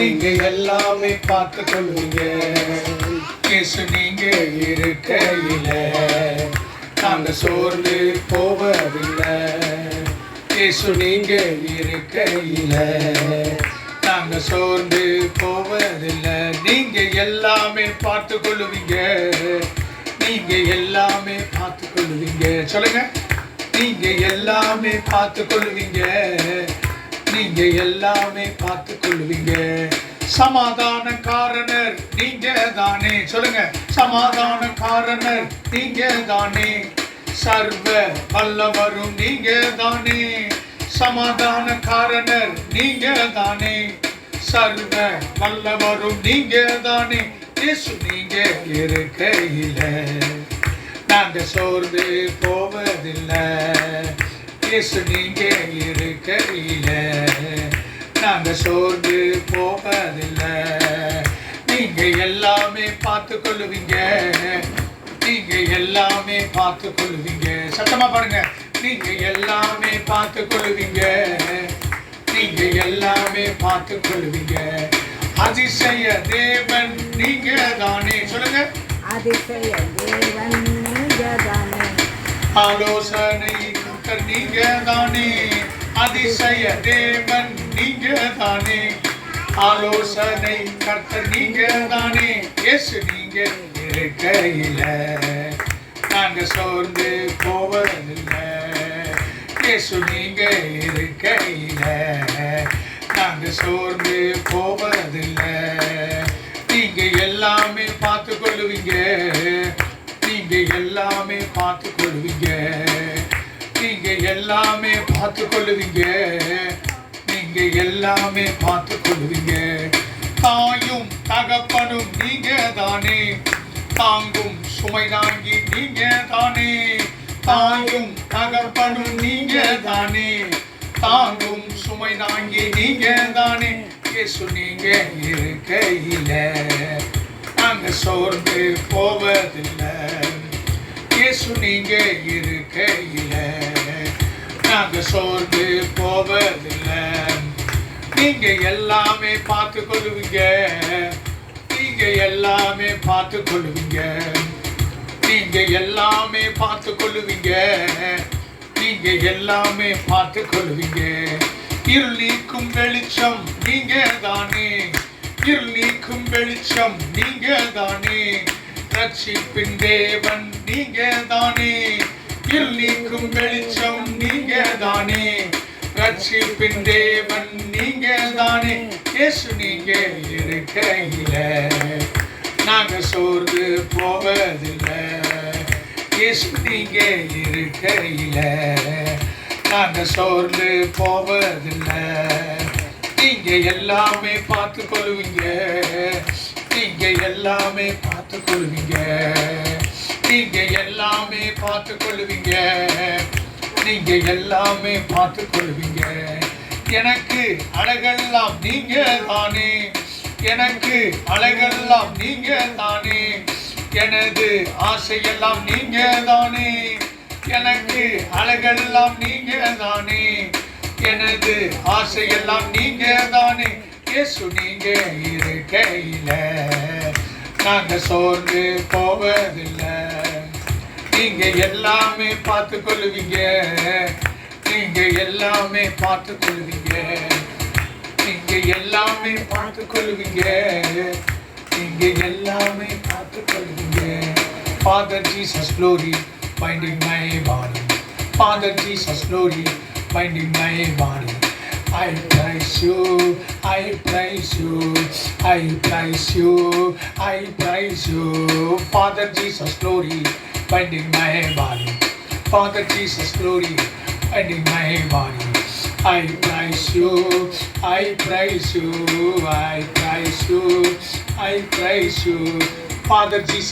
நீங்க எல்லாமே பார்த்து கொள்வீங்க. இயேசு நீங்க இருக்கையில நாங்க சோர்ந்து போவதில்லை. இயேசு நீங்க இருக்கையில நாங்க சோர்ந்து போவதில்லை. நீங்க எல்லாமே பார்த்து கொள்ளுவீங்க. நீங்க எல்லாமே பார்த்து கொள்ளுவீங்க. சொல்லுங்க, நீங்க எல்லாமே பார்த்து கொள்ளுவீங்க. நீங்க எல்லாமே பார்த்து கொள்ளுவீங்க. சமாதான காரணர் நீங்க தானே. சொல்லுங்க, சமாதான காரணர் நீங்க தானே. சர்வ வல்லவரும் நீங்க தானே. சமாதான காரணர் நீங்க தானே. சர்வ வல்லவரும் நீங்க தானே. இயேசு நீங்க இருக்கையில நாங்க சோர்ந்து போவதில்லை. இயேசு நீங்க இருக்கையில நாங்க சோர்ந்து போவதில்லை. நீங்க எல்லாமே பார்த்து கொள்ளுவீங்க. நீங்க எல்லாமே பார்த்து கொள்ளுவீங்க. சத்தமா பாருங்க, நீங்க எல்லாமே பார்த்து கொள்ளுவீங்க. நீங்க எல்லாமே பார்த்து கொள்ளுவீங்க. அதிசய தேவன் நீங்க தானே. சொல்லுங்க, அதிசய தேவன் நீங்க தானே. ஆலோசனை கர்த்தர் நீங்க தானே. அதிசய தேவன் நீங்க தானே. ஆலோசனை கர்த்தர் நீங்க தானே. இயேசு நீங்க இருக்கையில நாங்க சோர்ந்து போவதில்லை. இயேசு நீங்க இருக்கையில நாங்க சோர்ந்து போவதில்லை. நீங்க எல்லாமே பார்த்து கொள்ளுவீங்க. நீங்க எல்லாமே பார்த்து கொள்ளுவீங்க. நீங்க எல்லாமே பார்த்து கொள்ளுவீங்க. நீங்க எல்லாமே பார்த்து கொள்ளுவீங்க. தாயும் தகப்பனும் நீங்க தானே. தாங்கும் சுமை தாங்கி நீங்க தானே. தாயும் தகப்பனும் நீங்க தானே. தாங்கும் சுமை தாங்கி நீங்க தானே. இயேசு நீங்க இருக்கையில நாங்க சோர்ந்து போவதில்லை. இயேசு நீங்க இருக்கையில நாங்க சோர்ந்து போவதில்லை. நீங்க எல்லாமே பார்த்து கொள்ளுவீங்க. நீங்க எல்லாமே பார்த்து கொள்ளுவீங்க. நீங்க எல்லாமே பார்த்து கொள்ளுவீங்க. நீங்க எல்லாமே பார்த்து கொள்ளுவீங்க. இருள் நீக்கும் வெளிச்சம் நீங்க தானே. இருள் நீக்கும் வெளிச்சம் நீங்க தானே. ரட்சிப்பின் தேவன் நீங்க தானே. இருள் நீக்கும் வெளிச்சம் நீங்க தானே. ரட்சிப்பின் தேவன் நீங்க தானே. இயேசு நீங்க இருக்கையில நாங்க சோர்ந்து போவதில்லை. இயேசு நீங்க இருக்கையில நாங்க சோர்ந்து போவதில்லை. நீங்க எல்லாமே பார்த்து கொள்ளுவீங்க. நீங்க எல்லாமே பார்த்து கொள்ளுவீங்க. நீங்க எல்லாமே பார்த்து கொள்ளுவீங்க. நீங்க எல்லாமே பார்த்து கொள்ளுவீங்க. எனக்கு அழகெல்லாம் நீங்க தானே. எனக்கு அழகெல்லாம் நீங்க தானே. எனது ஆசையெல்லாம் நீங்க தானே. எனக்கு அழகெல்லாம் நீங்க தானே. எனது ஆசையெல்லாம் நீங்க தானே. இயேசு நீங்க இருக்கையில நாங்க சோர்ந்து போவதில்லை. நீங்க எல்லாமே பார்த்து கொள்ளுவீங்க. நீங்க எல்லாமே பார்த்து கொள்ளுவீங்க. நீங்க எல்லாமே பார்த்து கொள்ளுவீங்க. நீங்க எல்லாமே பார்த்து கொள்ளுவீங்க. Father Jesus glory binding my body. Father Jesus glory binding my body. I praise you, I praise you, I praise you, I praise you. Father Jesus glory binding my body. Father Jesus glory binding my body. I praise you, I praise you, I praise you, I praise you. Father Jesus